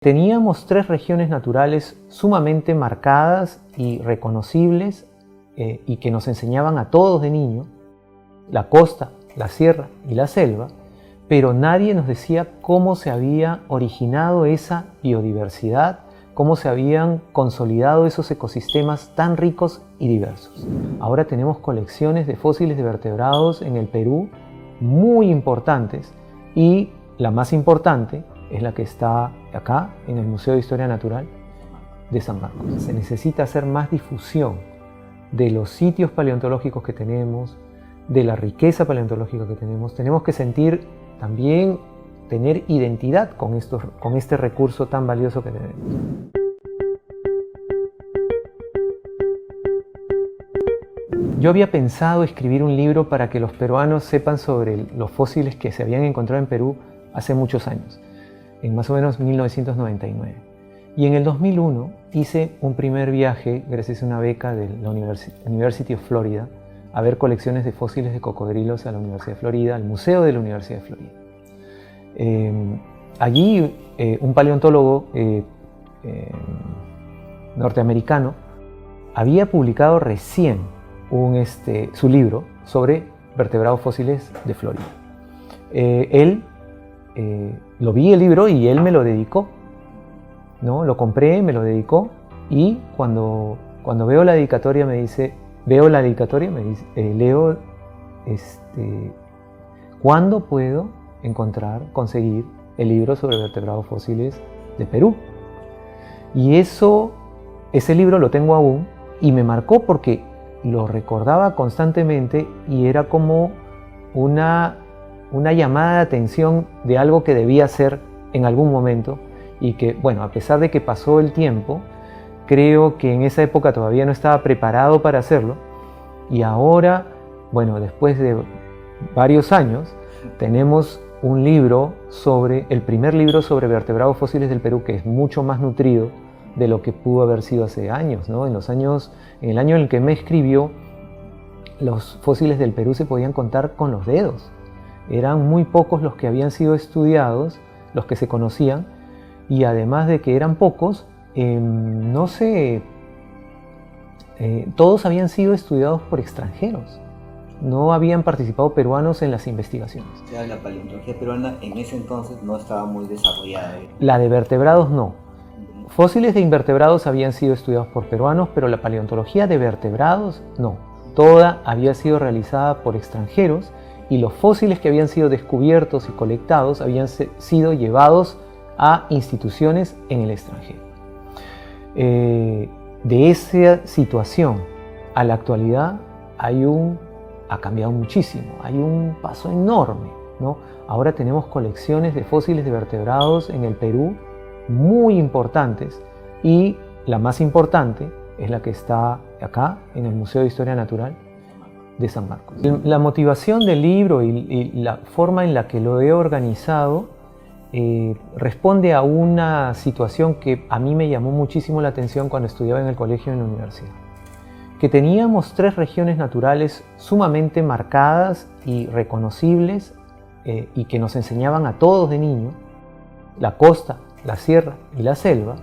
Teníamos tres regiones naturales sumamente marcadas y reconocibles y que nos enseñaban a todos de niño, la costa, la sierra y la selva, pero nadie nos decía cómo se había originado esa biodiversidad, cómo se habían consolidado esos ecosistemas tan ricos y diversos. Ahora tenemos colecciones de fósiles de vertebrados en el Perú muy importantes y la más importante es la que está acá en el Museo de Historia Natural de San Marcos. Se necesita hacer más difusión de los sitios paleontológicos que tenemos, de la riqueza paleontológica que tenemos. Tenemos que sentir también tener identidad con este recurso tan valioso que tenemos. Yo había pensado escribir un libro para que los peruanos sepan sobre los fósiles que se habían encontrado en Perú hace muchos años, en más o menos 1999. Y en el 2001 hice un primer viaje, gracias a una beca de la University of Florida, a ver colecciones de fósiles de cocodrilos a la Universidad de Florida, al Museo de la Universidad de Florida. Allí un paleontólogo norteamericano había publicado recién su libro sobre vertebrados fósiles de Florida. Lo vi el libro y él me lo dedicó, ¿no? Lo compré, me lo dedicó, y cuando veo la dedicatoria me dice, leo, ¿cuándo puedo conseguir el libro sobre vertebrados fósiles de Perú? Y ese libro lo tengo aún y me marcó porque lo recordaba constantemente y era como una llamada de atención de algo que debía hacer en algún momento y que, bueno, a pesar de que pasó el tiempo, creo que en esa época todavía no estaba preparado para hacerlo, y ahora, bueno, después de varios años, tenemos un libro el primer libro sobre vertebrados fósiles del Perú, que es mucho más nutrido de lo que pudo haber sido hace años, ¿no? En el año en el que me escribió, los fósiles del Perú se podían contar con los dedos. Eran muy pocos los que habían sido estudiados, los que se conocían, y además de que eran pocos, todos habían sido estudiados por extranjeros. No habían participado peruanos en las investigaciones. O sea, la paleontología peruana en ese entonces no estaba muy desarrollada. La de vertebrados no. Fósiles de invertebrados habían sido estudiados por peruanos, pero la paleontología de vertebrados no. Toda había sido realizada por extranjeros, y los fósiles que habían sido descubiertos y colectados habían sido llevados a instituciones en el extranjero. De esa situación a la actualidad ha cambiado muchísimo, hay un paso enorme, ¿no? Ahora tenemos colecciones de fósiles de vertebrados en el Perú muy importantes, y la más importante es la que está acá en el Museo de Historia Natural de San Marcos. La motivación del libro y la forma en la que lo he organizado responde a una situación que a mí me llamó muchísimo la atención cuando estudiaba en el colegio y en la universidad. Que teníamos tres regiones naturales sumamente marcadas y reconocibles y que nos enseñaban a todos de niño, la costa, la sierra y la selva,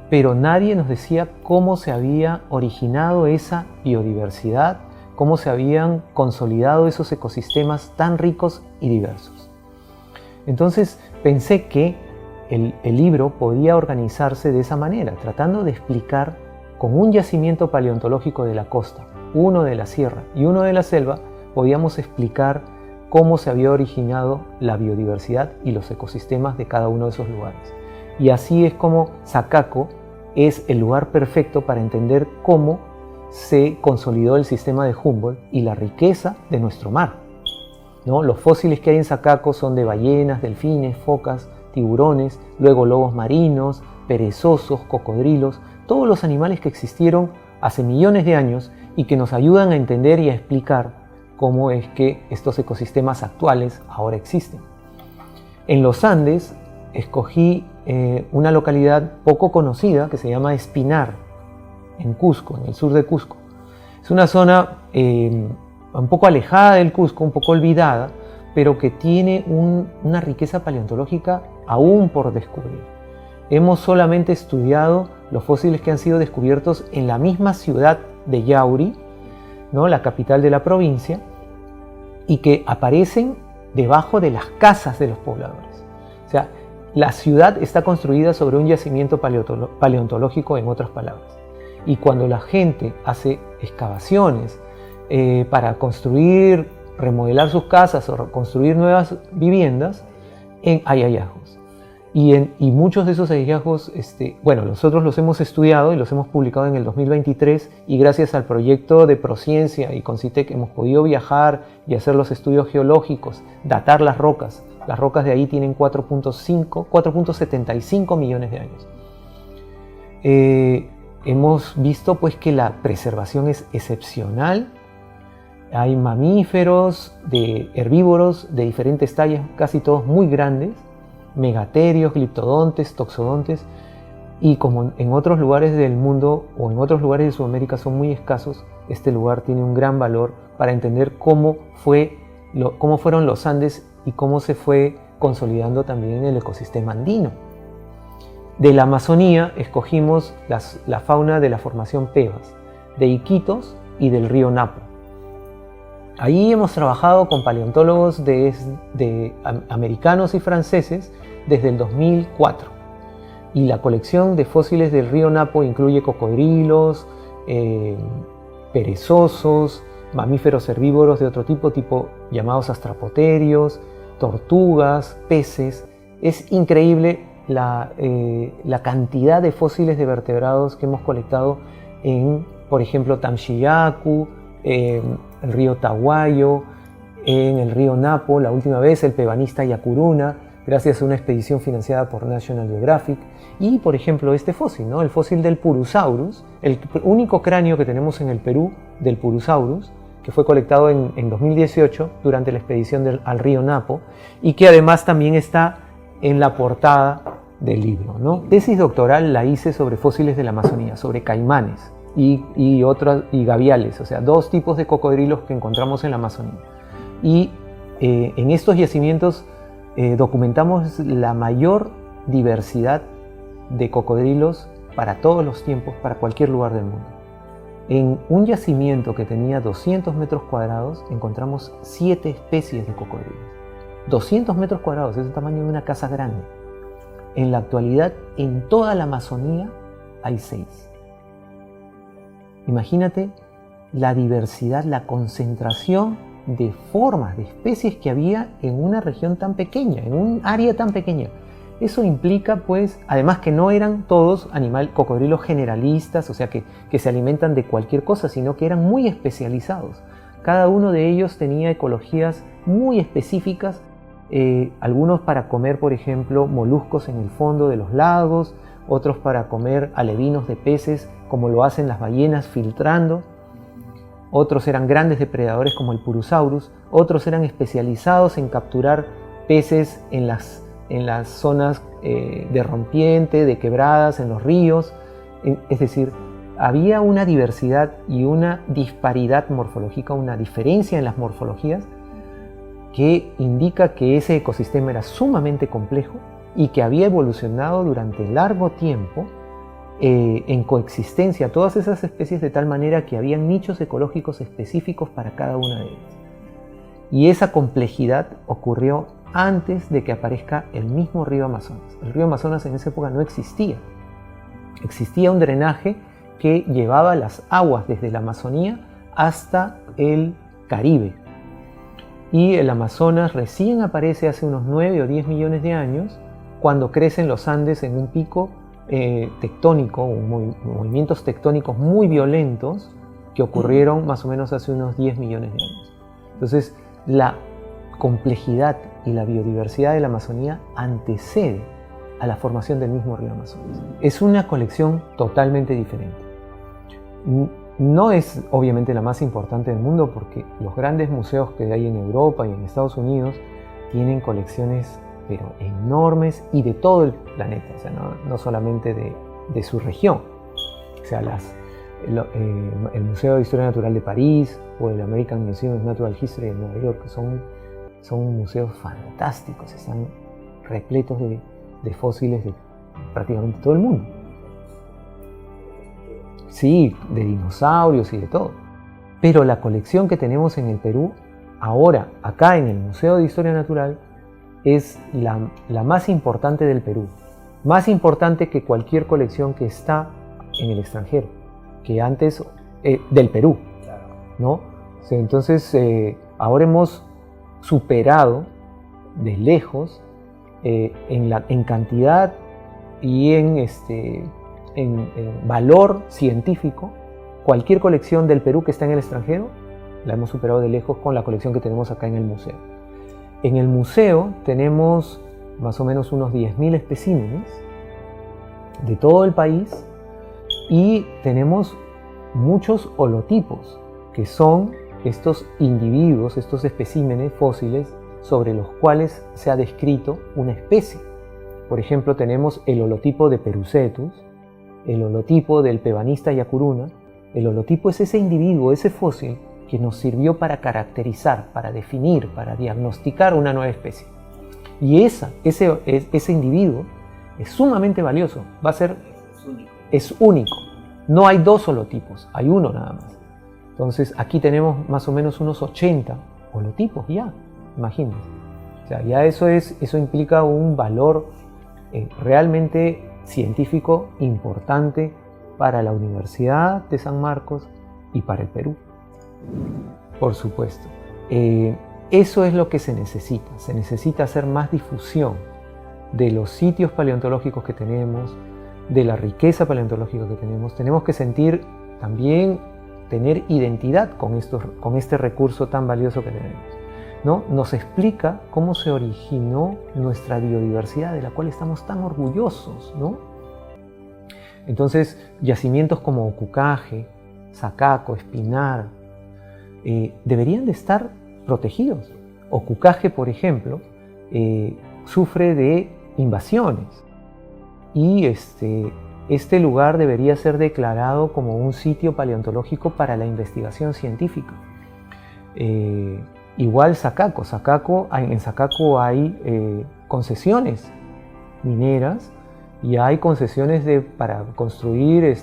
pero nadie nos decía cómo se había originado esa biodiversidad, cómo se habían consolidado esos ecosistemas tan ricos y diversos. Entonces pensé que el libro podía organizarse de esa manera, tratando de explicar con un yacimiento paleontológico de la costa, uno de la sierra y uno de la selva, podíamos explicar cómo se había originado la biodiversidad y los ecosistemas de cada uno de esos lugares. Y así es como Sacaco es el lugar perfecto para entender cómo se consolidó el sistema de Humboldt y la riqueza de nuestro mar, ¿no? Los fósiles que hay en Sacaco son de ballenas, delfines, focas, tiburones, luego lobos marinos, perezosos, cocodrilos, todos los animales que existieron hace millones de años y que nos ayudan a entender y a explicar cómo es que estos ecosistemas actuales ahora existen. En los Andes escogí una localidad poco conocida que se llama Espinar, en Cusco, en el sur de Cusco. Es una zona un poco alejada del Cusco, un poco olvidada, pero que tiene una riqueza paleontológica aún por descubrir. hemos solamente estudiado los fósiles que han sido descubiertos en la misma ciudad de Yauri, ¿no?, la capital de la provincia, y que aparecen debajo de las casas de los pobladores. O sea, la ciudad está construida sobre un yacimiento paleontológico, en otras palabras. Y cuando la gente hace excavaciones para construir, remodelar sus casas o construir nuevas viviendas, hay hallazgos. Y muchos de esos hallazgos, bueno, nosotros los hemos estudiado y los hemos publicado en el 2023, y gracias al proyecto de Prociencia y Concitec hemos podido viajar y hacer los estudios geológicos, datar las rocas. Las rocas de ahí tienen 4.75 millones de años. Hemos visto pues que la preservación es excepcional. Hay mamíferos, herbívoros de diferentes tallas, casi todos muy grandes, megaterios, gliptodontes, toxodontes, y como en otros lugares del mundo o en otros lugares de Sudamérica son muy escasos, este lugar tiene un gran valor para entender cómo fueron los Andes y cómo se fue consolidando también el ecosistema andino. De la Amazonía escogimos la fauna de la formación Pebas, de Iquitos y del río Napo. Ahí hemos trabajado con paleontólogos americanos y franceses desde el 2004. Y la colección de fósiles del río Napo incluye cocodrilos, perezosos, mamíferos herbívoros de otro tipo llamados astrapoterios, tortugas, peces. Es increíble la cantidad de fósiles de vertebrados que hemos colectado en, por ejemplo, Tamchiyacu, el río Tahuayo, en el río Napo, la última vez el pebanista Yacuruna, gracias a una expedición financiada por National Geographic. Y, por ejemplo, este fósil, ¿no?, el fósil del Purusaurus, el único cráneo que tenemos en el Perú del Purusaurus, que fue colectado en 2018 durante la expedición al río Napo, y que además también está en la portada del libro, ¿no? Tesis doctoral la hice sobre fósiles de la Amazonía, sobre caimanes y gaviales, o sea, dos tipos de cocodrilos que encontramos en la Amazonía. Y en estos yacimientos documentamos la mayor diversidad de cocodrilos para todos los tiempos, para cualquier lugar del mundo. En un yacimiento que tenía 200 metros cuadrados encontramos 7 especies de cocodrilos. 200 metros cuadrados, es el tamaño de una casa grande. En la actualidad, en toda la Amazonía hay 6. Imagínate la diversidad, la concentración de formas, de especies que había en una región tan pequeña, en un área tan pequeña. Eso implica, pues, además que no eran todos cocodrilos generalistas, o sea, que se alimentan de cualquier cosa, sino que eran muy especializados. Cada uno de ellos tenía ecologías muy específicas, algunos para comer, por ejemplo, moluscos en el fondo de los lagos, otros para comer alevinos de peces, como lo hacen las ballenas filtrando. Otros eran grandes depredadores como el Purusaurus, otros eran especializados en capturar peces en las zonas de rompiente, de quebradas, en los ríos. Es decir, había una diversidad y una disparidad morfológica, una diferencia en las morfologías que indica que ese ecosistema era sumamente complejo y que había evolucionado durante largo tiempo en coexistencia todas esas especies, de tal manera que habían nichos ecológicos específicos para cada una de ellas. Y esa complejidad ocurrió antes de que aparezca el mismo río Amazonas. El río Amazonas en esa época no existía. Existía un drenaje que llevaba las aguas desde la Amazonía hasta el Caribe. Y el Amazonas recién aparece hace unos 9 o 10 millones de años, cuando crecen los Andes en un pico tectónico, movimientos tectónicos muy violentos que ocurrieron más o menos hace unos 10 millones de años. Entonces, la complejidad y la biodiversidad de la Amazonía antecede a la formación del mismo río Amazonas. Es una colección totalmente diferente. No es obviamente la más importante del mundo, porque los grandes museos que hay en Europa y en Estados Unidos tienen colecciones pero enormes y de todo el planeta, o sea, no solamente de su región. O sea, el Museo de Historia Natural de París o el American Museum of Natural History de Nueva York son museos fantásticos, están repletos de fósiles prácticamente todo el mundo. Sí, de dinosaurios y de todo. Pero la colección que tenemos en el Perú, ahora, acá en el Museo de Historia Natural, es la más importante del Perú. Más importante que cualquier colección que está en el extranjero, que antes del Perú, ¿no? Entonces, ahora hemos superado de lejos en cantidad y en valor científico cualquier colección del Perú que está en el extranjero. La hemos superado de lejos con la colección que tenemos acá en el museo. En el museo tenemos más o menos unos 10.000 especímenes de todo el país y tenemos muchos holotipos, que son estos individuos, estos especímenes fósiles sobre los cuales se ha descrito una especie. Por ejemplo, tenemos el holotipo de Perucetus, el holotipo del pebanista Yacuruna. El holotipo es ese individuo, ese fósil que nos sirvió para caracterizar, para definir, para diagnosticar una nueva especie. Y ese individuo es sumamente valioso, es único. No hay dos holotipos, hay uno nada más. Entonces aquí tenemos más o menos unos 80 holotipos ya, imagínense. O sea, ya eso implica un valor realmente científico importante para la Universidad de San Marcos y para el Perú. Por supuesto. Eso es lo que se necesita hacer más difusión de los sitios paleontológicos que tenemos, de la riqueza paleontológica que tenemos. Tenemos que tener identidad con este recurso tan valioso que tenemos, ¿no? Nos explica cómo se originó nuestra biodiversidad, de la cual estamos tan orgullosos, ¿no? Entonces, yacimientos como Ocucaje, Sacaco, Espinar, deberían de estar protegidos. Ocucaje, por ejemplo, sufre de invasiones y este lugar debería ser declarado como un sitio paleontológico para la investigación científica. Igual Sacaco. En Sacaco hay concesiones mineras y hay concesiones para construir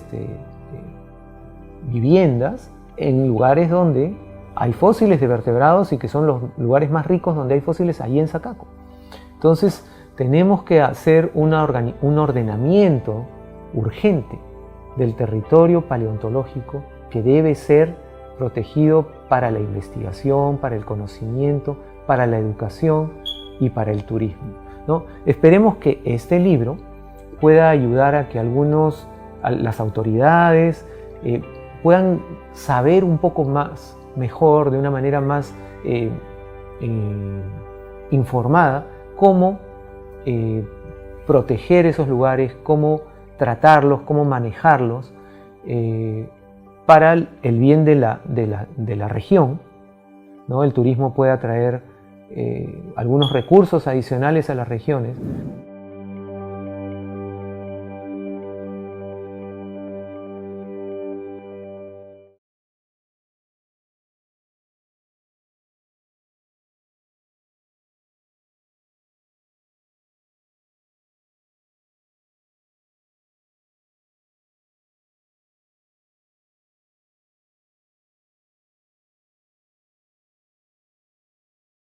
viviendas en lugares donde hay fósiles de vertebrados y que son los lugares más ricos donde hay fósiles ahí en Sacaco. Entonces tenemos que hacer un ordenamiento urgente del territorio paleontológico que debe ser protegido para la investigación, para el conocimiento, para la educación y para el turismo, ¿no? Esperemos que este libro pueda ayudar a que las autoridades puedan saber un poco más, mejor, de una manera más informada, cómo proteger esos lugares, cómo tratarlos, cómo manejarlos para el bien de la región, ¿no? El turismo puede atraer algunos recursos adicionales a las regiones,